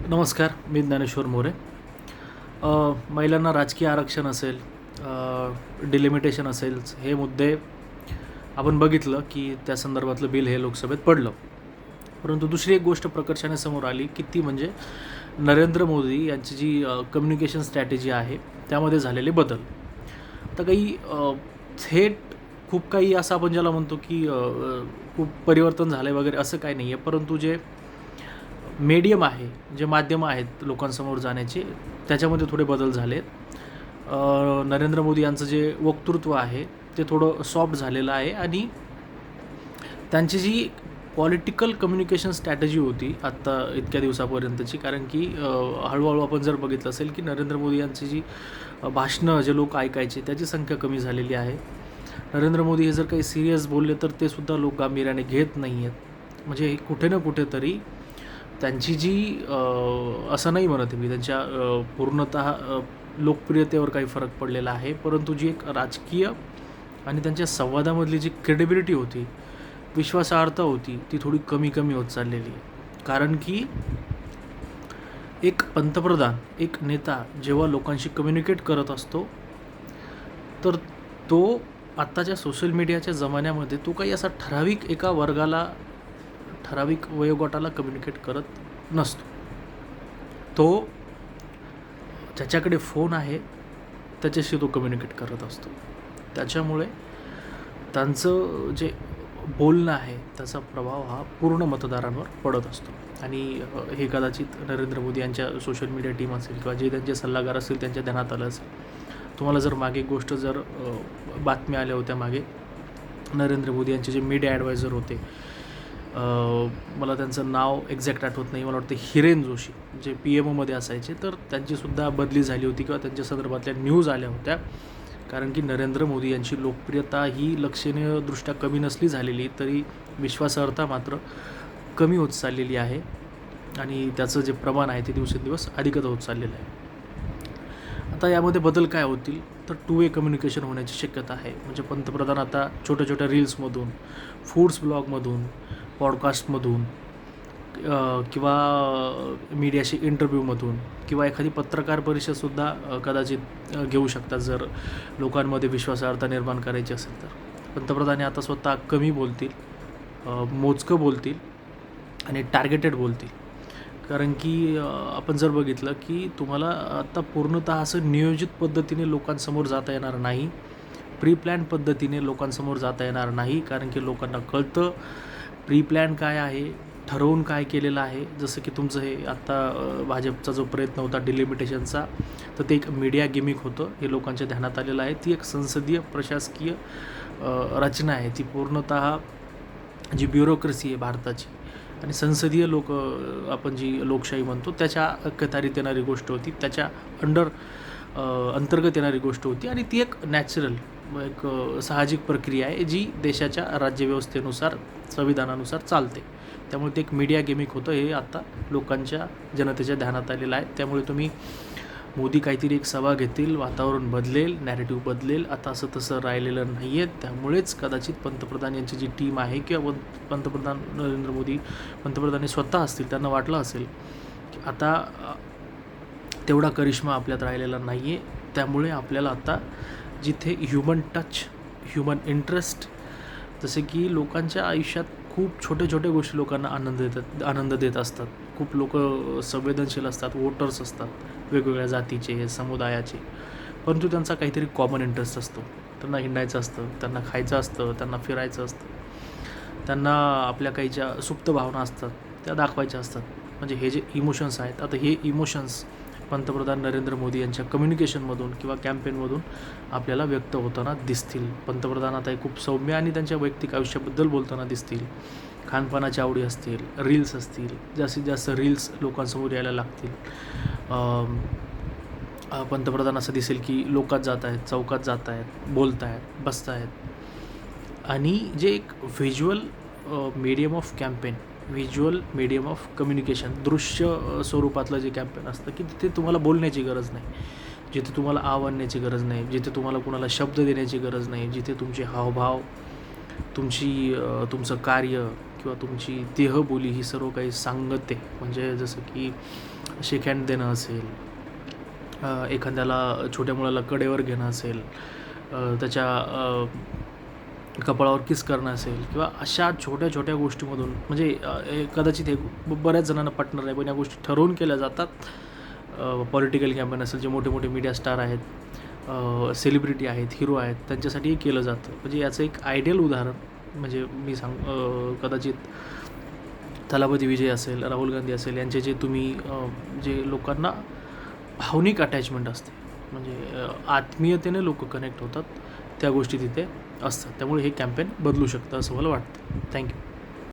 नमस्कार, मी ज्ञानेश्वर मोरे. महिलांना राजकीय आरक्षण असेल, डिलिमिटेशन असेल, हे मुद्दे आपण बघितलं की त्या संदर्भातलं बिल हे लोकसभेत पडलं. परंतु दुसरी एक गोष्ट प्रकर्षाने समोर आली की ती म्हणजे नरेंद्र मोदी यांची जी कम्युनिकेशन स्ट्रॅटेजी आहे त्यामध्ये झालेले बदल. आता काही थेट खूप काही असं आपण ज्याला म्हणतो की खूप परिवर्तन झालं आहे वगैरे असं काही नाही आहे, परंतु जे मीडियम आहे, जे माध्यमं आहेत लोकांसमोर जाण्याचे, त्याच्यामध्ये थोडे बदल झाले आहेत. नरेंद्र मोदी यांचं जे वक्तृत्व आहे ते थोडं सॉफ्ट झालेलं आहे आणि त्यांची जी पॉलिटिकल कम्युनिकेशन स्ट्रॅटेजी होती आत्ता इतक्या दिवसापर्यंतची, कारण की हळूहळू आपण जर बघितलं असेल की नरेंद्र मोदी यांची जी भाषणं जे लोक ऐकायचे त्याची संख्या कमी झालेली आहे. नरेंद्र मोदी हे जर काही सिरियस बोलले तर ते सुद्धा लोक गांभीर्याने घेत नाही आहेत. म्हणजे कुठे ना कुठेतरी त्यांची जी असं नाही म्हणत आहे मी त्यांच्या पूर्णतः लोकप्रियतेवर काही फरक पडलेला आहे, परंतु जी एक राजकीय आणि त्यांच्या संवादामधली जी क्रेडिबिलिटी होती, विश्वासार्हता होती, ती थोडी कमी कमी होत चाललेली आहे. कारण की एक पंतप्रधान, एक नेता जेव्हा लोकांशी कम्युनिकेट करत असतो तर तो आत्ताच्या सोशल मीडियाच्या जमान्यामध्ये तो काही असा ठराविक एका वर्गाला, ठराविक वयोगटाला कम्युनिकेट करत नसतो. तो ज्याच्याकडे फोन आहे त्याच्याशी तो कम्युनिकेट करत असतो. त्याच्यामुळे त्यांचं जे बोलणं आहे त्याचा प्रभाव हा पूर्ण मतदारांवर पडत असतो. आणि हे कदाचित नरेंद्र मोदी यांच्या सोशल मीडिया टीम असेल किंवा जे त्यांचे सल्लागार असतील त्यांच्या ध्यानात आलं असेल. तुम्हाला जर मागे गोष्ट जर बातम्या आल्या होत्या मागे, नरेंद्र मोदी यांचे जे मीडिया ॲडवायझर होते, मला त्यांचं नाव एक्झॅक्ट आठवत नाही, मला वाटतं हिरेन जोशी, जे PMOमध्ये असायचे, तर त्यांचीसुद्धा बदली झाली होती किंवा त्यांच्या संदर्भातल्या न्यूज आल्या होत्या. कारण की नरेंद्र मोदी यांची लोकप्रियता ही लक्षणीयदृष्ट्या कमी नसली झालेली तरी विश्वासार्हता मात्र कमी होत चाललेली आहे आणि त्याचं जे प्रमाण आहे ते दिवसेंदिवस अधिकच होत चाललेलं आहे. आता यामध्ये बदल काय होतील तर 2 वे कम्युनिकेशन होण्याची शक्यता आहे. म्हणजे पंतप्रधान आता छोट्या छोट्या रील्समधून, फूड्स ब्लॉगमधून, पॉडकास्टमधून किंवा मीडियाशी इंटरव्ह्यूमधून किंवा एखादी पत्रकार परिषदसुद्धा कदाचित घेऊ शकतात जर लोकांमध्ये विश्वासार्हता निर्माण करायची असेल तर. पंतप्रधान आता स्वतः कमी बोलतील, मोजकं बोलतील आणि टार्गेटेड बोलतील. कारण की आपण जर बघितलं की तुम्हाला आता पूर्णतः असं नियोजित पद्धतीने लोकांसमोर जाता येणार नाही, प्री प्लॅन पद्धतीने लोकांसमोर जाता येणार नाही. कारण की लोकांना कळतं प्री प्लॅन काय आहे, ठरवून काय केलेलं आहे. जसं की तुमचं हे आत्ता भाजपचा जो प्रयत्न होता डिलिमिटेशनचा, तर ते एक मीडिया गिमिक होतं, हे लोकांच्या ध्यानात आलेलं आहे. ती एक संसदीय प्रशासकीय रचना आहे, ती पूर्णतः जी ब्युरोक्रेसी आहे भारताची आणि संसदीय आपण जी लोकशाही म्हणतो त्याच्या कतारीत येणारी गोष्ट होती, त्याच्या अंतर्गत येणारी गोष्ट होती आणि ती एक नॅचरल, एक साहजिक प्रक्रिया आहे जी देशाच्या राज्यव्यवस्थेनुसार, संविधानानुसार चालते. त्यामुळे ते एक मीडिया गेमिक होतं, हे आता लोकांच्या, जनतेच्या ध्यानात आलेलं आहे. त्यामुळे तुम्ही मोदी काहीतरी एक सभा घेतील, वातावरण बदलेल, नॅरेटिव्ह बदलेल, आता असं तसं राहिलेलं नाही आहे. त्यामुळेच कदाचित पंतप्रधान यांची जी टीम आहे किंवा पंतप्रधान नरेंद्र मोदी पंतप्रधान स्वतः असतील, त्यांना वाटलं असेल की आता तेवढा करिश्मा आपल्यात राहिलेला नाही आहे. त्यामुळे आपल्याला आता जिथे ह्युमन टच, ह्युमन इंटरेस्ट, जसे की लोकांच्या आयुष्यात खूप छोटे छोटे गोष्टी लोकांना आनंद देत असतात. खूप लोक संवेदनशील असतात, वोटर्स असतात वेगवेगळ्या जातीचे, समुदायाचे, परंतु त्यांचा काहीतरी कॉमन इंटरेस्ट असतो. त्यांना हिंडायचं असतं, त्यांना खायचं असतं, त्यांना फिरायचं असतं, त्यांना आपल्या काही ज्या सुप्त भावना असतात त्या दाखवायच्या असतात. म्हणजे हे जे इमोशन्स आहेत, आता हे इमोशन्स पंतप्रधान नरेंद्र मोदी यांच्या कम्युनिकेशनमधून किंवा कॅम्पेनमधून आपल्याला व्यक्त होताना दिसतील. पंतप्रधान आता खूप सौम्य आणि त्यांच्या वैयक्तिक आयुष्याबद्दल बोलताना दिसतील. खानपानाच्या आवडी असतील, रील्स असतील, जास्तीत जास्त रील्स लोकांसमोर यायला लागतील. पंतप्रधान असं दिसेल की लोकात जात आहेत, चौकात जात आहेत, बोलत आहेत, बसत आहेत आणि जे एक visual medium of campaign, visual medium of communication, दृश्य स्वरूपातलं जे कॅम्पेन असतं की तिथे तुम्हाला बोलण्याची गरज नाही, जिथे तुम्हाला आव आणण्याची गरज नाही, जिथे तुम्हाला कुणाला शब्द देण्याची गरज नाही, जिथे तुमचे हावभाव तुमचं कार्य किंवा तुमची देहबोली ही सर्व काही सांगते. म्हणजे जसं की शेक हँड देणं असेल, एखाद्याला छोट्या मुलाला कडेवर घेणं असेल, त्याच्या कपाळावर किस करणं असेल किंवा अशा छोट्या छोट्या गोष्टीमधून म्हणजे हे कदाचित हे बऱ्याच जणांना पटणार नाही, पण या गोष्टी ठरवून केल्या जातात. पॉलिटिकल कॅम्पेन असेल, जे मोठे मोठे मीडिया स्टार आहेत, सेलिब्रिटी आहेत, हिरो आहेत, त्यांच्यासाठीही केलं जातं. म्हणजे याचं एक आयडियल उदाहरण म्हणजे मी कदाचित थलापती विजय असेल, राहुल गांधी असेल, यांचे जे तुम्ही जे लोकांना भावनिक अटॅचमेंट असते, म्हणजे आत्मीयतेने लोक कनेक्ट होतात, त्या गोष्टी तिथे असतात. त्यामुळे हे कॅम्पेन बदलू शकतं असं मला वाटतं. थँक्यू.